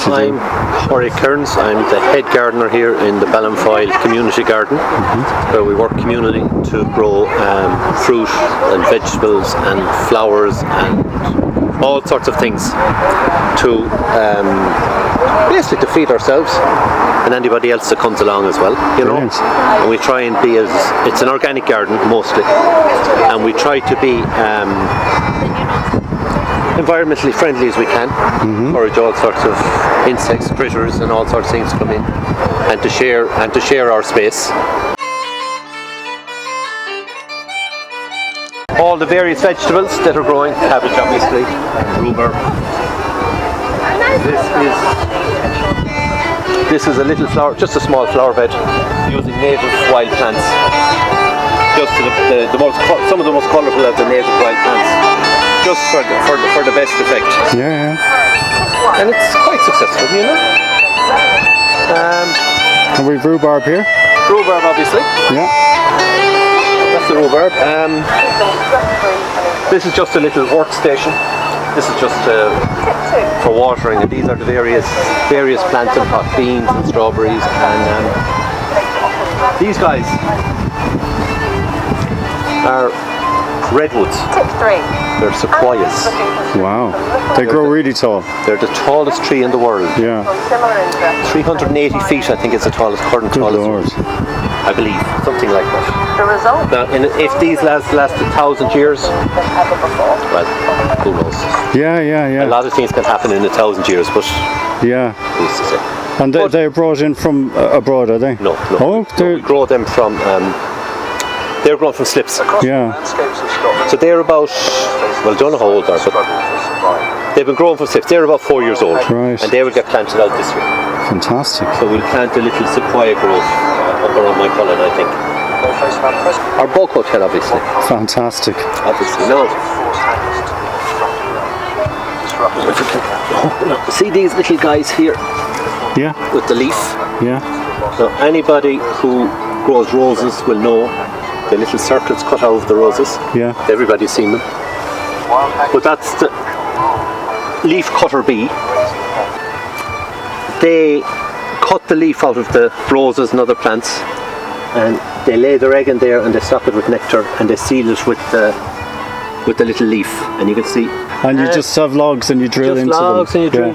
do? I'm Corey Kearns. I'm the head gardener here in the Ballinfoile Community Garden, where we work community to grow fruit and vegetables and flowers and all sorts of things to basically to feed ourselves and anybody else that comes along as well, you know. Brilliant. And we try and be it's an organic garden mostly, and we try to be environmentally friendly as we can, encourage all sorts of insects, critters and all sorts of things to come in and to share our space. All the various vegetables that are growing, cabbage obviously, rhubarb. This is a little flower, just a small flower bed using native wild plants. Just some of the most colourful of the native wild plants. Just for the best effect. Yeah. And it's quite successful, you know. And we've rhubarb here. Rhubarb, obviously. Yeah. That's the rhubarb. This is just a little workstation. This is just for watering, and these are the various plants and pot, beans and strawberries, and these guys are redwoods. They're sequoias. Wow. They grow really tall. They're the tallest tree in the world. Yeah. 380 feet, I think, is the current tallest Lord. one. I believe, something like that. The result? Now, if these last 1,000 years, well, who knows? Yeah. A lot of things can happen in 1,000 years, but yeah. who's to say? And they're brought in from abroad, are they? No. Oh, we grow them from. They're grown from slips. Yeah. So they're about, well, I don't know how old they are, but they've been grown from slips. They're about 4 years old. Right. And they will get planted out this year. Fantastic. So we'll plant a little sequoia growth up around my column, I think. Our bug hotel, obviously. Fantastic. Obviously, no. See these little guys here? Yeah. With the leaf? Yeah. So anybody who grows roses will know the little circles cut out of the roses. Yeah. Everybody's seen them. But that's the leaf cutter bee. They cut the leaf out of the roses and other plants, and they lay their egg in there, and they stock it with nectar, and they seal it with the little leaf. And you can see. And you just have logs and you drill into logs them. And you drill.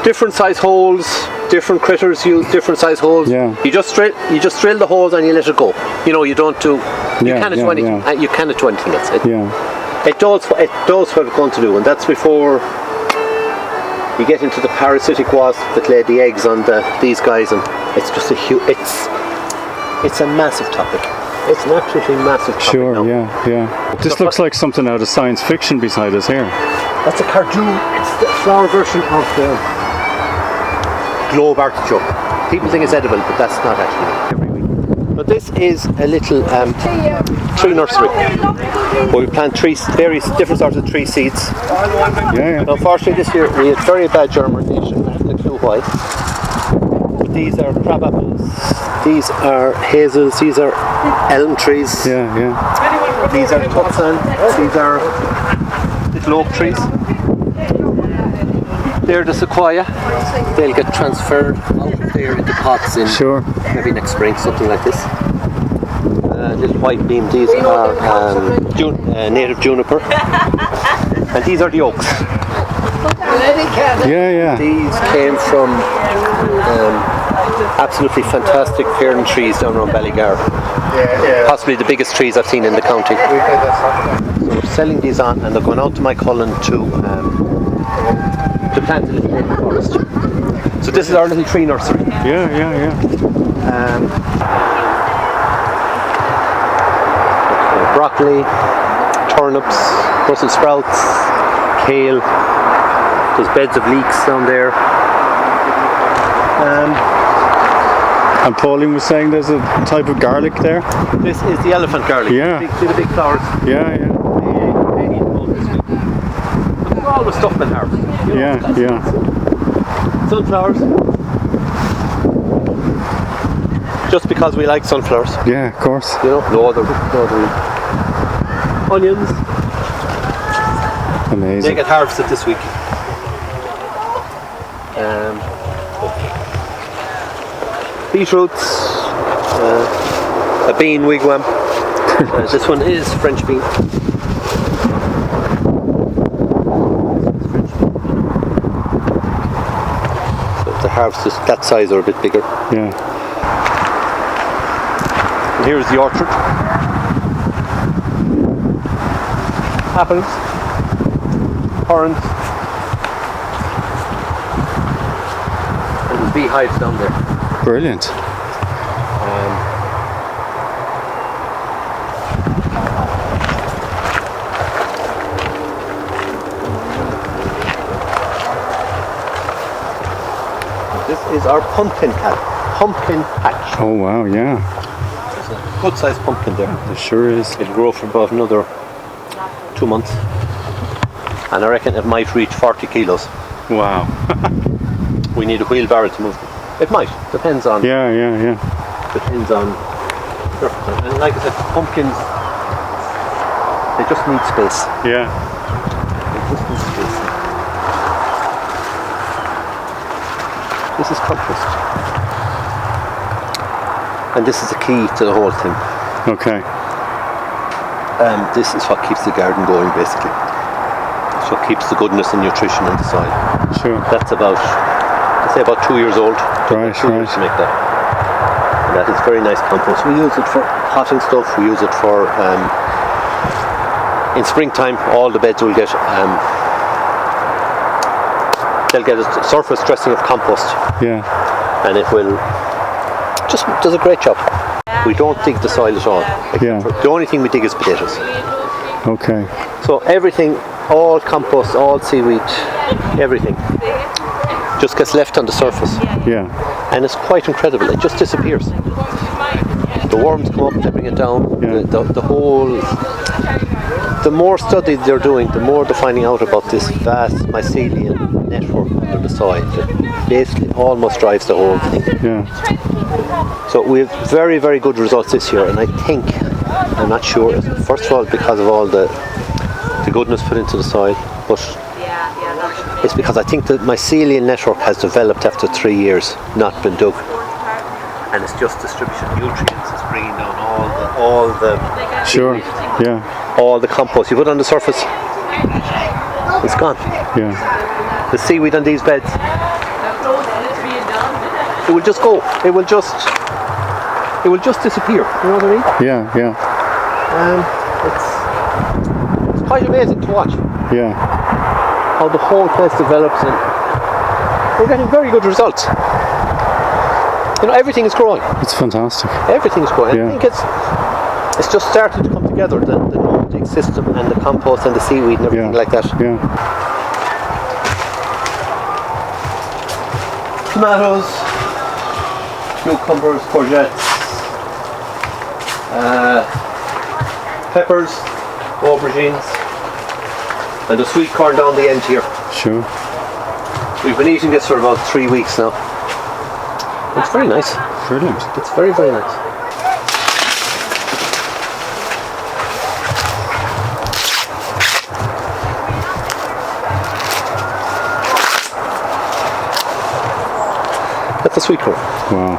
Different size holes. Different critters use different size holes. Yeah. You just drill the holes and you let it go. You know, you don't do. You cannot do anything. Yeah. You cannot do anything else. It does what it's going to do, and that's before you get into the parasitic wasp that laid the eggs on these guys, and it's just it's a massive topic. It's an absolutely massive topic. Sure, now. yeah. This looks like something out of science fiction beside us here. That's a cardoon. It's the flower version of the globe artichoke. People think it's edible, but that's not actually. But this is a little tree nursery where we plant various different sorts of tree seeds. Yeah. Unfortunately, this year we had very bad germination. I have no clue why. These are crab apples. These are hazels. These are elm trees. Yeah. These are tutsan. These are little oak trees. They're the sequoia. They'll get transferred out there into pots in maybe next spring, something like this. Little white beam. These are native juniper, and these are the oaks. Yeah. These came from absolutely fantastic pear trees down around Ballygar. Possibly the biggest trees I've seen in the county. So we're selling these on, and they're going out to my cullen to plant a little native forest. So this is our little tree nursery. Yeah. Broccoli, turnips, Brussels sprouts, kale. There's beds of leeks down there. And Pauline was saying there's a type of garlic there. This is the elephant garlic. Yeah. See the big flowers? Yeah. They need to go this week. But all the stuff been harvested. Yeah. Sunflowers. Just because we like sunflowers. Yeah, of course. You know, no other onions. Amazing. They get harvested this week. beetroots, a bean wigwam. This one is French bean. So the harvests that size or a bit bigger. Yeah. And here's the orchard. Apples, orange, and there's beehives down there. Brilliant. This is our pumpkin patch. Oh wow, yeah. There's a good sized pumpkin there. It sure is. It'll grow for about another 2 months. And I reckon it might reach 40 kilos. Wow. We need a wheelbarrow to move them. It might. Depends on. Yeah. Depends on. And like I said, pumpkins, they just need space. Yeah. They just need space. This is compost. And this is the key to the whole thing. Okay. This is what keeps the garden going, basically. It's what keeps the goodness and nutrition in the soil. Sure. That's about, I'd say about 2 years old. Right, 2 years right. to make that. And that is very nice compost. We use it for potting stuff. We use it for, in springtime, all the beds will get, they'll get a surface dressing of compost. Yeah. And it will just does a great job. We don't dig the soil at all. Yeah. The only thing we dig is potatoes. Okay. So everything, all compost, all seaweed, everything just gets left on the surface. Yeah. And it's quite incredible. It just disappears. The worms come up, they bring it down. Yeah. The more study they're doing, the more they're finding out about this vast mycelium network under the soil that basically almost drives the whole thing. Yeah. So we have very, very good results this year, and I think, I'm not sure, first of all because of all the goodness put into the soil, but it's because I think the mycelium network has developed after 3 years, not been dug. And it's just distribution of nutrients, it's bringing down all the Sure. Yeah. all the compost you put on the surface, it's gone. Yeah. The seaweed on these beds, it will just go. It will just disappear. You know what I mean? Yeah. It's quite amazing to watch Yeah. how the whole place develops, and we're getting very good results. You know, everything is growing. It's fantastic. Everything is growing. Yeah. I think it's just starting to come together. The no-dig system and the compost and the seaweed and everything like that. Yeah. Tomatoes, cucumbers, courgettes, peppers, aubergines, and the sweet corn down the end here. Sure. We've been eating this for about 3 weeks now. It's very nice. Brilliant. It's very, very nice. That's a sweet corn. Wow.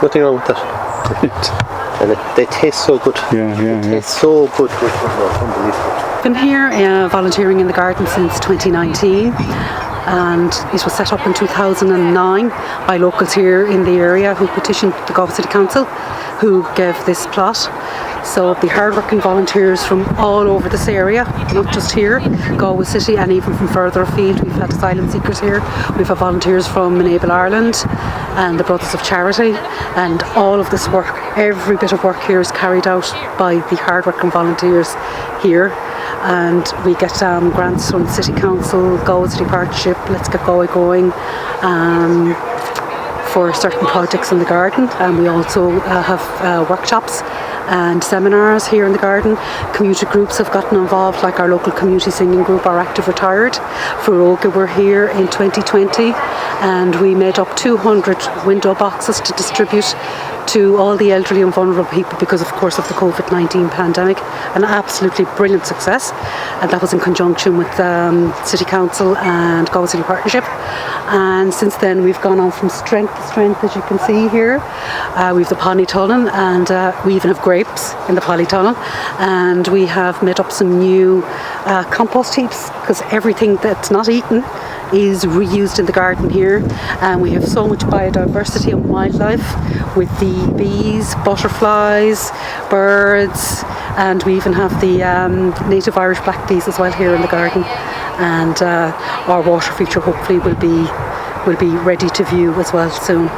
Nothing wrong with that. Brilliant. And they taste so good. Yeah. It's so good. Unbelievable. I've been here volunteering in the garden since 2019, and it was set up in 2009 by locals here in the area who petitioned the Galway City Council, who gave this plot. So the hard-working volunteers from all over this area, not just here, Galway City, and even from further afield. We've had asylum seekers here. We've had volunteers from Enable Ireland and the Brothers of Charity, and all of this work, every bit of work here is carried out by the hard-working volunteers here. And we get grants from the City Council, Galway City Partnership, Let's Get Galway Going, for certain projects in the garden. And we also have workshops and seminars here in the garden. Community groups have gotten involved, like our local community singing group, our Active Retired. Furoga were here in 2020, and we made up 200 window boxes to distribute to all the elderly and vulnerable people because, of course, of the COVID-19 pandemic. An absolutely brilliant success, and that was in conjunction with City Council and Galway City Partnership. And since then, we've gone on from strength to strength, as you can see here. We've the Polytunnel, and we even have grapes in the Polytunnel. And we have made up some new compost heaps, because everything that's not eaten is reused in the garden here. And we have so much biodiversity and wildlife with the bees, butterflies, birds, and we even have the native Irish black bees as well here in the garden. And our water feature hopefully will be ready to view as well soon.